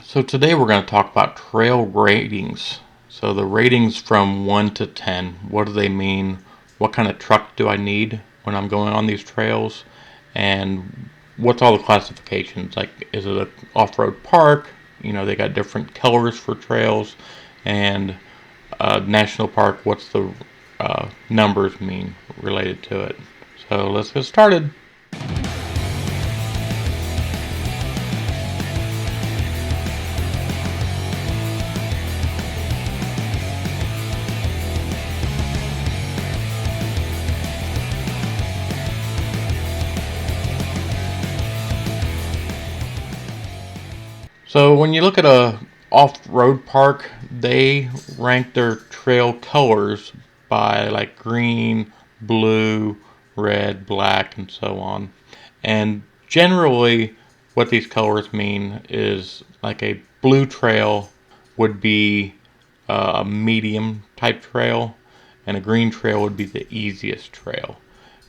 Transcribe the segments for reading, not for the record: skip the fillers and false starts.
So today we're going to talk about trail ratings. So the ratings from 1 to 10, what do they mean? What kind of truck do I need when I'm going on these trails? And what's all the classifications? Like, is it an off-road park? You know, they got different colors for trails. And national park, what's the numbers mean related to it? So let's get started. So when you look at a off-road park, they rank their trail colors by like green, blue, red, black, and so on. And generally, what these colors mean is like a blue trail would be a medium type trail, and a green trail would be the easiest trail.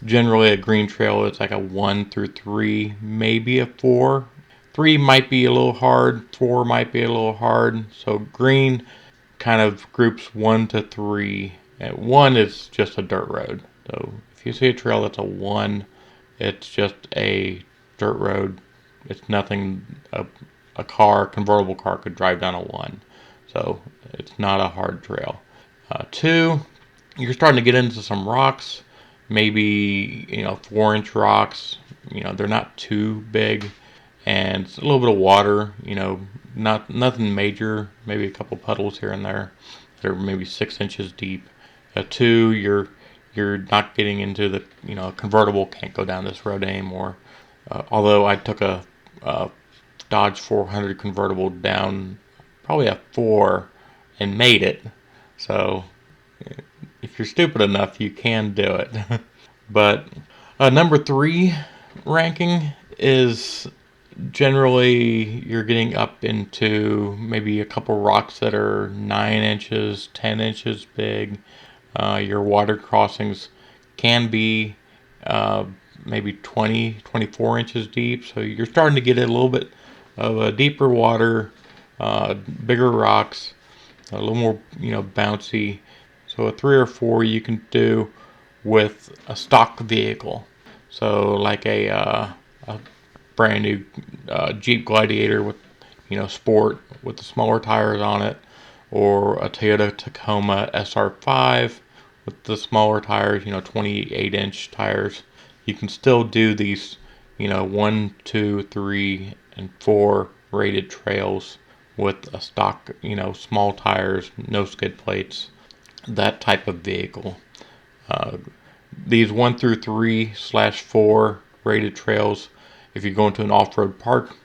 Generally, a green trail is like a 1 through 3, maybe a 4. 3 might be a little hard, 4 might be a little hard. So green kind of groups 1 to 3. And 1 is just a dirt road. So if you see a trail that's a 1, it's just a dirt road. It's nothing a convertible car could drive down a 1. So it's not a hard trail. 2, you're starting to get into some rocks, maybe 4-inch rocks. They're not too big, and it's a little bit of water. Nothing major. Maybe a couple puddles here and there that are maybe 6 inches deep. 2, you're not getting into the a convertible can't go down this road anymore. Although I took a Dodge 400 convertible down probably a 4 and made it. So if you're stupid enough, you can do it. But number 3 ranking is generally you're getting up into maybe a couple rocks that are 9 inches, 10 inches big. Your water crossings can be maybe 20, 24 inches deep. So you're starting to get a little bit of a deeper water, bigger rocks, a little more, bouncy. So a 3 or 4 you can do with a stock vehicle. So like a brand new Jeep Gladiator with, sport with the smaller tires on it, or a Toyota Tacoma SR5 with the smaller tires, 28-inch tires. You can still do these, 1, 2, 3, and 4 rated trails with a stock, small tires, no skid plates, that type of vehicle. These 1 through 3/4 rated trails, if you go into an off-road park,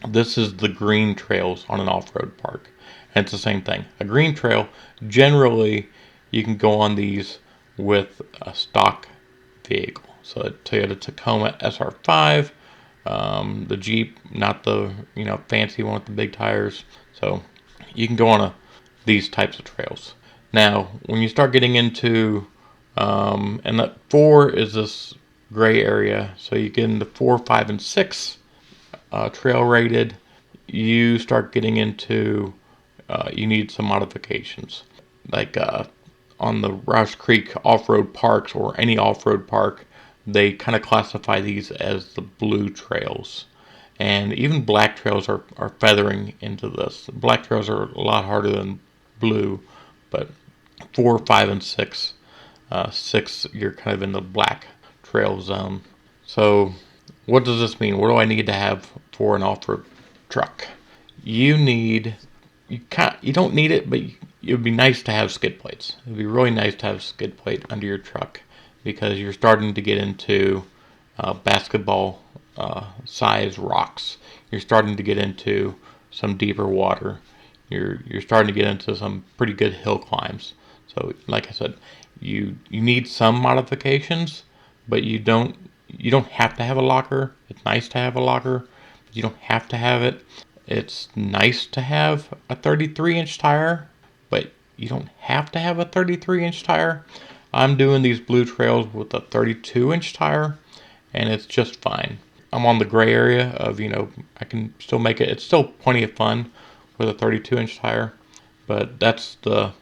this is the green trails on an off-road park. And it's the same thing. A green trail, generally, you can go on these with a stock vehicle. So a Toyota Tacoma SR5, the Jeep, not the fancy one with the big tires. So you can go on these types of trails. Now, when you start getting into, and that 4 is this gray area, so you get into 4, 5, and 6 trail rated, you start getting into, you need some modifications. Like on the Rouse Creek off-road parks or any off-road park, they kind of classify these as the blue trails. And even black trails are feathering into this. Black trails are a lot harder than blue, but 4, 5, and 6. 6, you're kind of in the black trail zone. So what does this mean? What do I need to have for an off-road truck? You don't need it, but it would be nice to have skid plates. It would be really nice to have a skid plate under your truck, because you're starting to get into basketball size rocks. You're starting to get into some deeper water. You're starting to get into some pretty good hill climbs. So like I said, you need some modifications, but you don't have to have a locker. It's nice to have a locker, but you don't have to have it. It's nice to have a 33-inch tire, but you don't have to have a 33-inch tire. I'm doing these blue trails with a 32-inch tire, and it's just fine. I'm on the gray area of, I can still make it. It's still plenty of fun with a 32-inch tire, but that's the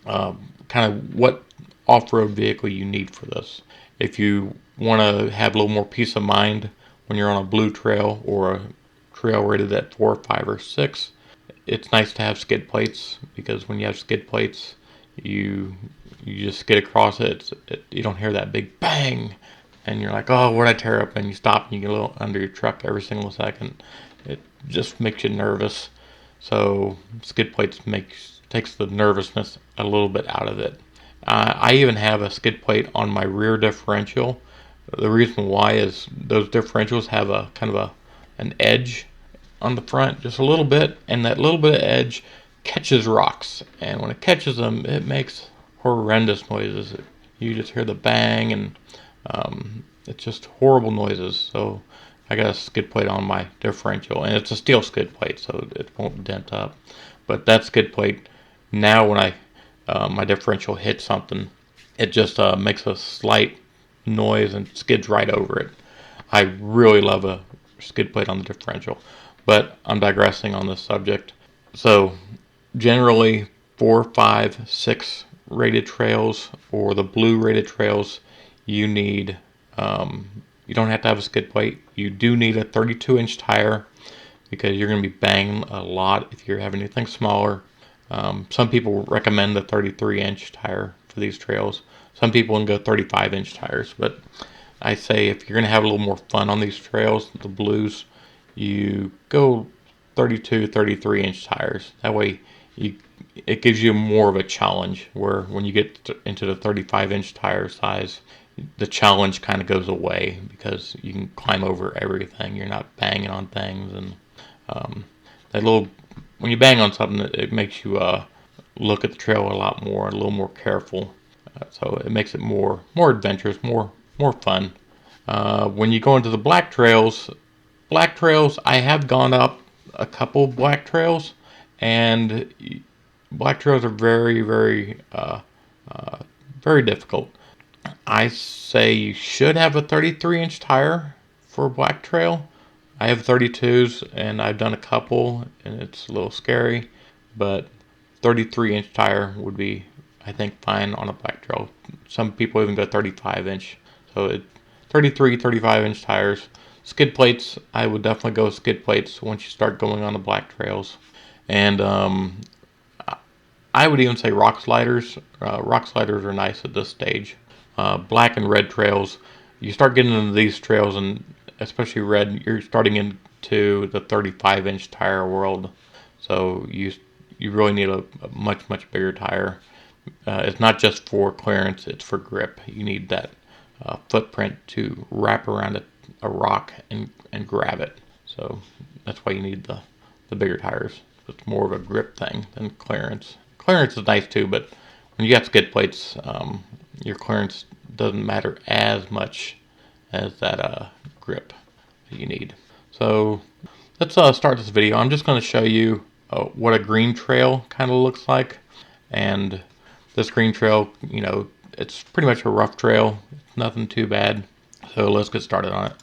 kind of what off-road vehicle you need for this. If you want to have a little more peace of mind when you're on a blue trail or a trail rated at 4, 5, or 6, it's nice to have skid plates, because when you have skid plates, you just skid across it. You don't hear that big bang, and you're like, oh, what did I tear up? And you stop and you get a little under your truck every single second. It just makes you nervous. So skid plates takes the nervousness a little bit out of it. I even have a skid plate on my rear differential. The reason why is those differentials have a kind of an edge on the front, just a little bit, and that little bit of edge catches rocks, and when it catches them, it makes horrendous noises. You just hear the bang, and it's just horrible noises. So I got a skid plate on my differential, and it's a steel skid plate, so it won't dent up. But that skid plate, now when my differential hits something, it just makes a slight noise and skids right over it. I really love a skid plate on the differential, but I'm digressing on this subject. So generally 4, 5, 6 rated trails, or the blue rated trails, you need you don't have to have a skid plate. You do need a 32-inch tire, because you're going to be banging a lot if you have anything smaller. Some people recommend the 33-inch tire for these trails. Some people can go 35-inch tires, but I say if you're going to have a little more fun on these trails, the blues, you go 32, 33-inch tires. That way it gives you more of a challenge, where when you get into the 35-inch tire size, the challenge kind of goes away, because you can climb over everything. You're not banging on things, and when you bang on something, it makes you look at the trail a lot more, a little more careful. So it makes it more adventurous, more fun. When you go into the black trails, I have gone up a couple black trails, and black trails are very, very, very difficult. I say you should have a 33-inch tire for a black trail. I have 32s, and I've done a couple, and it's a little scary, but 33-inch tire would be, I think, fine on a black trail. Some people even go 35-inch. So 33, 35-inch tires. Skid plates, I would definitely go skid plates once you start going on the black trails. And I would even say rock sliders. Rock sliders are nice at this stage. Black and red trails, you start getting into these trails, and especially red, you're starting into the 35-inch tire world. So you really need a much bigger tire. It's not just for clearance, it's for grip. You need that footprint to wrap around a rock and grab it. So that's why you need the bigger tires. It's more of a grip thing than clearance. Clearance is nice too, but when you got skid plates, your clearance doesn't matter as much as that grip that you need. So let's start this video. I'm just going to show you what a green trail kind of looks like. And this green trail, it's pretty much a rough trail. It's nothing too bad. So let's get started on it.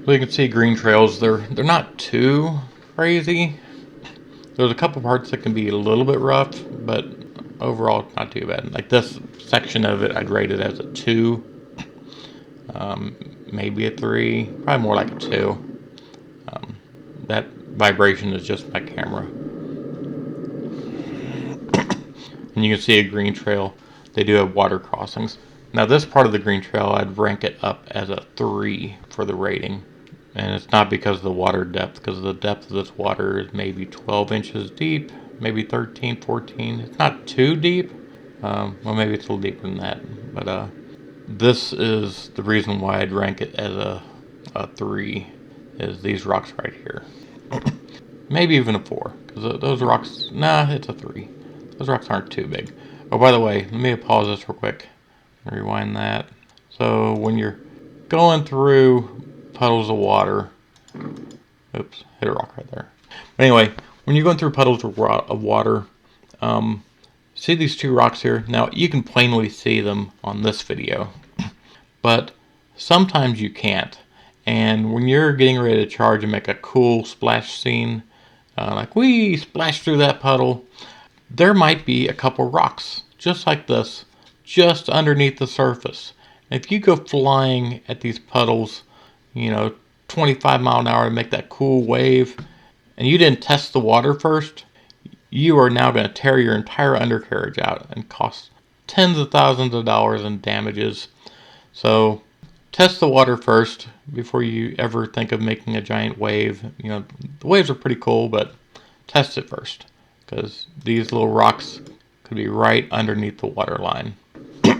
So you can see green trails, they're not too crazy. There's a couple parts that can be a little bit rough, but overall not too bad. Like this section of it, I'd rate it as a 2, maybe a 3, probably more like a 2. That vibration is just my camera. And you can see a green trail, they do have water crossings. Now this part of the green trail, I'd rank it up as a 3 for the rating. And it's not because of the water depth, because the depth of this water is maybe 12 inches deep, maybe 13, 14. It's not too deep. Well, maybe it's a little deeper than that. But this is the reason why I'd rank it as a 3, is these rocks right here. Maybe even a 4, because those rocks, it's a 3. Those rocks aren't too big. Oh, by the way, let me pause this real quick. Rewind that. So when you're going through puddles of water, oops, hit a rock right there. But anyway, when you're going through puddles of water, see these 2 rocks here? Now you can plainly see them on this video, but sometimes you can't. And when you're getting ready to charge and make a cool splash scene, like we splash through that puddle, there might be a couple rocks just like this, just underneath the surface. If you go flying at these puddles, 25 mile an hour to make that cool wave, and you didn't test the water first, you are now going to tear your entire undercarriage out and cost tens of thousands of dollars in damages. So test the water first before you ever think of making a giant wave. The waves are pretty cool, but test it first, because these little rocks could be right underneath the water line. You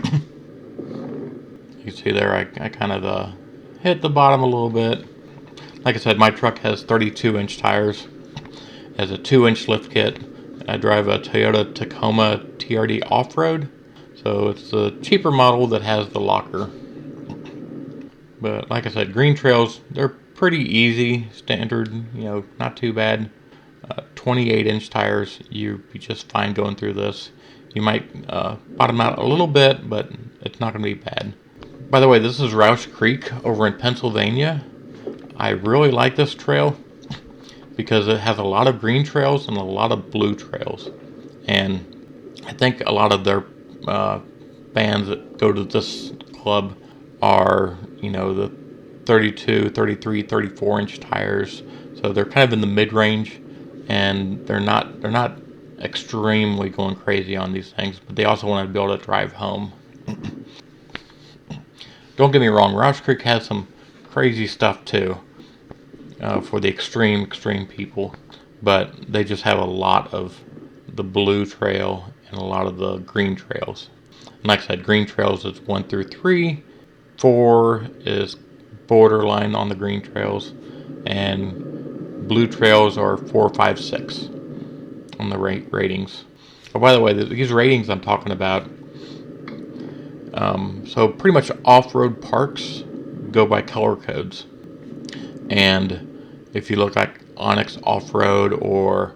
can see there, I kind of hit the bottom a little bit. Like I said, my truck has 32-inch tires. It has a 2-inch lift kit. I drive a Toyota Tacoma TRD off-road, so it's the cheaper model that has the locker. But like I said, green trails, they're pretty easy, standard, not too bad. 28-inch tires, you'd be just fine going through this. You might bottom out a little bit, but it's not going to be bad. By the way, this is Roush Creek over in Pennsylvania. I really like this trail because it has a lot of green trails and a lot of blue trails. And I think a lot of their bands that go to this club are, the 32, 33, 34-inch tires. So they're kind of in the mid-range, and they're not extremely going crazy on these things, but they also want to be able to drive home. Don't get me wrong, Roush Creek has some crazy stuff too, for the extreme people, but they just have a lot of the blue trail and a lot of the green trails. And like I said, green trails is 1 through 3, 4 is borderline on the green trails, and blue trails are 4, 5, 6 on the ratings. Oh, by the way, these ratings I'm talking about, so pretty much off-road parks go by color codes. And if you look like Onyx Off-Road or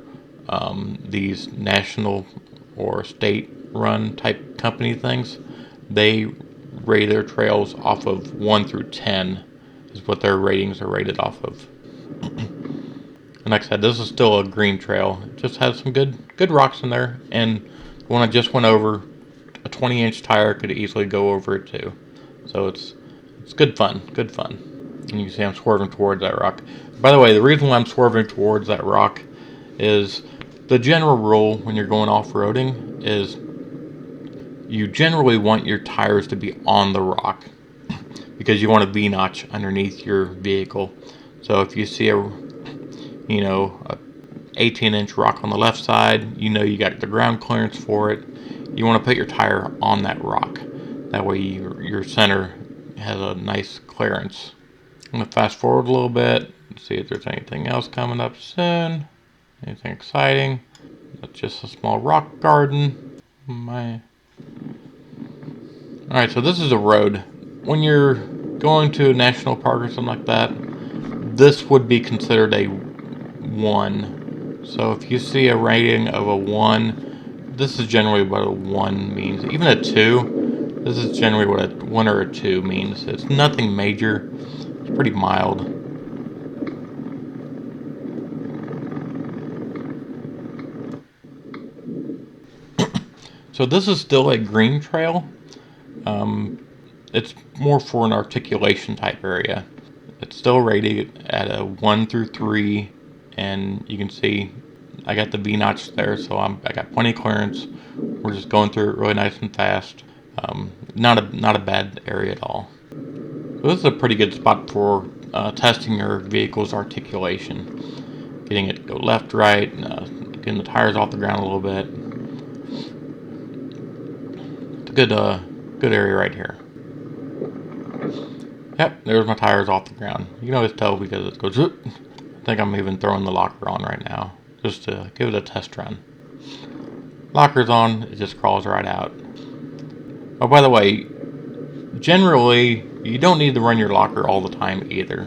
these national or state-run type company things, they rate their trails off of 1 through 10 is what their ratings are rated off of. And like I said, this is still a green trail. It just has some good rocks in there, and the one I just went over, a 20-inch tire could easily go over it too. So it's good fun. And you can see I'm swerving towards that rock. By the way, the reason why I'm swerving towards that rock is the general rule when you're going off-roading is you generally want your tires to be on the rock because you want a V-notch underneath your vehicle. So if you see a 18-inch rock on the left side, you got the ground clearance for it. You want to put your tire on that rock. That way your center has a nice clearance. I'm going to fast forward a little bit and see if there's anything else coming up soon. Anything exciting. That's just a small rock garden. Alright, so this is a road. When you're going to a national park or something like that, this would be considered a 1. So if you see a rating of a 1, this is generally what a 1 means. Even a 2, this is generally what a 1 or a 2 means. It's nothing major. It's pretty mild. So this is still a green trail. It's more for an articulation type area. It's still rated at a 1 through 3, and you can see I got the V-notch there, so I got plenty of clearance. We're just going through it really nice and fast. Not a bad area at all. So this is a pretty good spot for testing your vehicle's articulation. Getting it to go left, right, getting the tires off the ground a little bit. It's a good area right here. Yep, there's my tires off the ground. You can always tell because it goes. I think I'm even throwing the locker on right now just to give it a test run. Locker's on, it just crawls right out. Oh, by the way, generally you don't need to run your locker all the time either.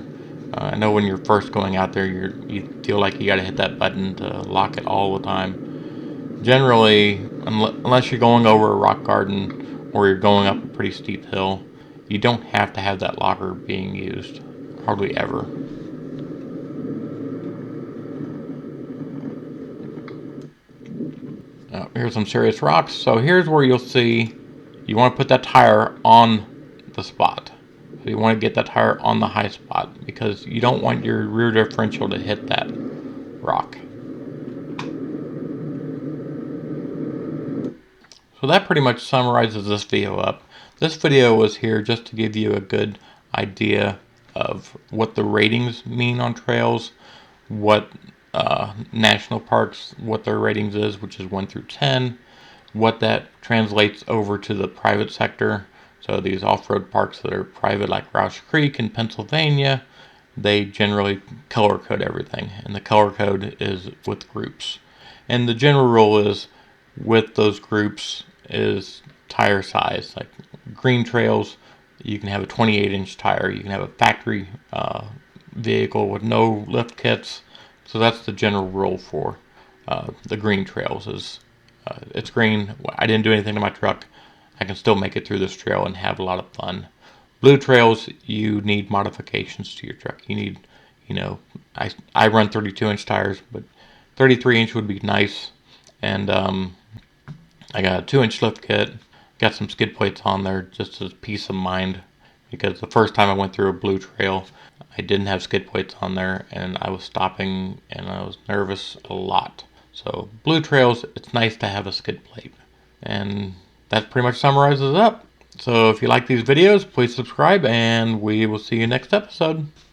I know when you're first going out there, you feel like you got to hit that button to lock it all the time. Generally, unless you're going over a rock garden or you're going up a pretty steep hill, you don't have to have that locker being used hardly ever. Here's some serious rocks. So here's where you'll see you want to put that tire on the spot. So you want to get that tire on the high spot because you don't want your rear differential to hit that rock. So that pretty much summarizes this video up. This video was here just to give you a good idea of what the ratings mean on trails, what national parks, what their ratings is, which is 1 through 10, what that translates over to the private sector. So these off-road parks that are private, like Roush Creek in Pennsylvania, they generally color code everything, and the color code is with groups. And the general rule is with those groups is tire size. Like green trails, you can have a 28-inch tire. You can have a factory vehicle with no lift kits. So that's the general rule for the green trails. Is it's green. I didn't do anything to my truck. I can still make it through this trail and have a lot of fun. Blue trails, you need modifications to your truck. You need, I run 32-inch tires, but 33-inch would be nice. And I got a 2-inch lift kit. Got some skid plates on there just as peace of mind. Because the first time I went through a blue trail, I didn't have skid plates on there, and I was stopping, and I was nervous a lot. So blue trails, it's nice to have a skid plate. And that pretty much summarizes it up. So if you like these videos, please subscribe, and we will see you next episode.